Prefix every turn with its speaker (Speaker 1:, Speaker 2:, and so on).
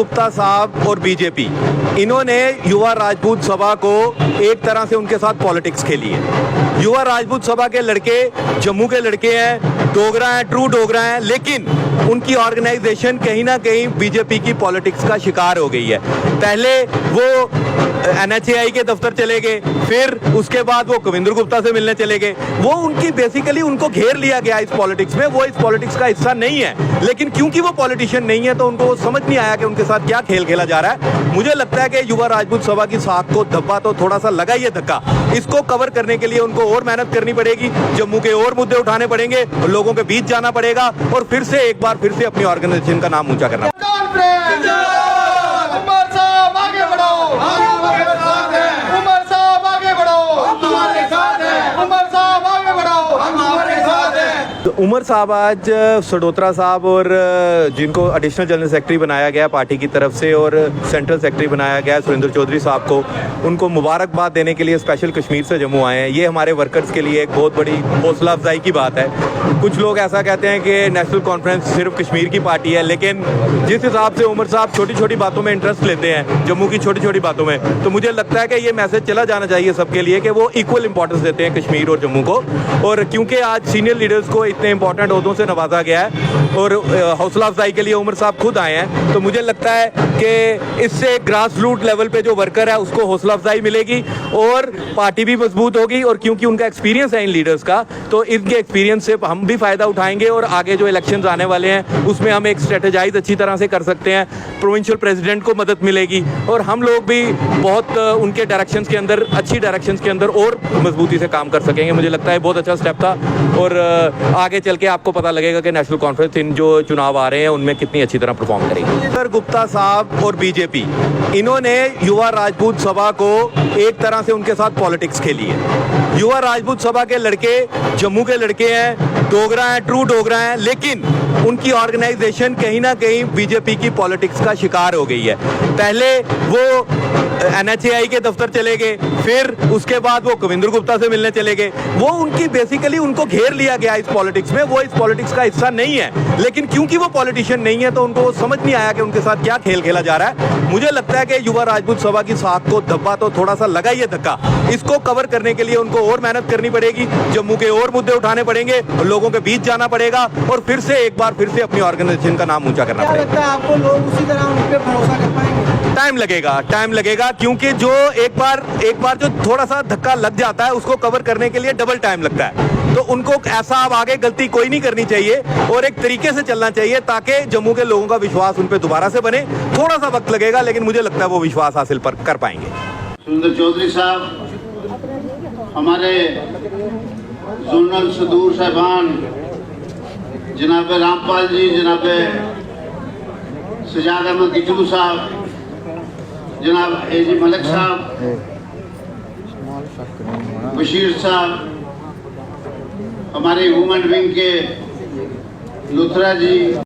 Speaker 1: गुप्ता साहब और बीजेपी, इन्होंने युवा राजपूत सभा को एक तरह से उनके साथ पॉलिटिक्स खेली है। युवा राजपूत सभा के लड़के जम्मू के लड़के हैं, डोगरा हैं, ट्रू डोगरा हैं, लेकिन उनकी ऑर्गेनाइजेशन कहीं ना कहीं बीजेपी की पॉलिटिक्स का शिकार हो गई है। पहले वो NHAI के दफ्तर चले गए, फिर उसके बाद वो कविंद्र गुप्ता से मिलने चले गए। वो उनकी बेसिकली उनको घेर लिया गया इस पॉलिटिक्स में। वो इस पॉलिटिक्स का हिस्सा नहीं है, लेकिन क्योंकि वो पॉलिटिशियन नहीं है तो उनको वो समझ नहीं आया कि उनके साथ क्या खेल खेला जा रहा है। मुझे लगता है कि युवा राजपूत सभा की साख को धब्बा तो थोड़ा सा लगा ही है धक्का। इसको कवर करने के लिए उनको और मेहनत करनी पड़ेगी, जम्मू के और मुद्दे उठाने पड़ेंगे, लोगों के बीच जाना पड़ेगा और फिर से एक बार फिर से अपनी ऑर्गेनाइजेशन का नाम ऊंचा करना। तो उमर साहब आज सडोत्रा साहब और जिनको एडिशनल जनरल सेक्रेटरी बनाया गया पार्टी की तरफ से और सेंट्रल सेक्रेटरी बनाया गया सुरेंद्र चौधरी साहब को, उनको मुबारकबाद देने के लिए स्पेशल कश्मीर से जम्मू आए हैं। ये हमारे वर्कर्स के लिए एक बहुत बड़ी हौसला अफजाई की बात है। कुछ लोग ऐसा कहते हैं कि नेशनल कॉन्फ्रेंस सिर्फ कश्मीर की पार्टी है, लेकिन जिस हिसाब से उमर साहब छोटी छोटी बातों में इंटरेस्ट लेते हैं, जम्मू की छोटी छोटी बातों में, तो मुझे लगता है कि ये मैसेज चला जाना चाहिए सबके लिए कि वो इक्वल इंपॉर्टेंस देते हैं कश्मीर और जम्मू को। और क्योंकि आज सीनियर लीडर्स को इतने इंपॉर्टेंट ओहदों से नवाजा गया है और हौसला अफजाई के लिए उमर साहब खुद आए हैं, तो मुझे लगता है कि इससे ग्रास रूट लेवल पे जो वर्कर है उसको हौसला अफजाई मिलेगी और पार्टी भी मजबूत होगी। और क्योंकि उनका एक्सपीरियंस है इन लीडर्स का, तो इनके एक्सपीरियंस से हम भी फायदा उठाएंगे और आगे जो इलेक्शंस आने वाले हैं उसमें हम एक स्ट्रेटेजाइज अच्छी तरह से कर सकते हैं। प्रोविंशियल प्रेसिडेंट को मदद मिलेगी और हम लोग भी बहुत उनके डायरेक्शंस के अंदर, अच्छी डायरेक्शंस के अंदर और मजबूती से काम कर सकेंगे। मुझे लगता है बहुत अच्छा स्टेप था और आगे चल के आपको पता लगेगा कि नेशनल कॉन्फ्रेंस इन जो चुनाव आ रहे हैं उनमें कितनी अच्छी तरह परफॉर्म करेगी। गुप्ता साहब और बीजेपी, इन्होंने युवा राजपूत सभा को एक तरह से उनके साथ पॉलिटिक्स खेली है। युवा राजपूत सभा के लड़के जम्मू के लड़के हैं, डोगरा हैं, ट्रू डोगरा हैं, लेकिन उनकी ऑर्गेनाइजेशन कहीं ना कहीं बीजेपी की पॉलिटिक्स का शिकार हो गई है। पहले वो NHAI के दफ्तर चले गए, फिर उसके बाद वो कविंद्र गुप्ता से मिलने चले गए। वो उनकी बेसिकली उनको घेर लिया गया इस पॉलिटिक्स में। वो इस पॉलिटिक्स का हिस्सा नहीं है, लेकिन क्योंकि वो पॉलिटिशियन नहीं है तो उनको वो समझ नहीं आया कि उनके साथ क्या खेल खेला जा रहा है। मुझे लगता है कि युवा राजपूत सभा की साख को धब्बा तो थोड़ा सा लगा ही है धक्का। इसको कवर करने के लिए उनको और मेहनत करनी पड़ेगी, जम्मू के और मुद्दे उठाने पड़ेंगे, लोगों के बीच जाना पड़ेगा और फिर से एक बार फिर से अपनी ऑर्गेनाइजेशन का नाम ऊंचा करना पड़ेगा।
Speaker 2: आपको लोग उसी तरह उन पे भरोसा कर पाएंगे?
Speaker 1: टाइम लगेगा क्योंकि जो एक बार जो थोड़ा सा धक्का लग जाता है उसको कवर करने के लिए डबल टाइम लगता है। तो उनको ऐसा अब आगे गलती कोई नहीं करनी चाहिए और एक तरीके से चलना चाहिए ताकि जम्मू के लोगों का विश्वास उन पे दोबारा से बने। थोड़ा सा वक्त लगेगा, लेकिन मुझे लगता है वो विश्वास हासिल कर पाएंगे।
Speaker 3: सुरेंद्र चौधरी साहब, हमारे जोनल सदूर साहबान जनाब रामपाल जी, जनाब सजाद अहमद किचलू साहब, जनाब AG मलिक साहब, बशीर साहब, हमारे वुमेन विंग के लुथरा जी।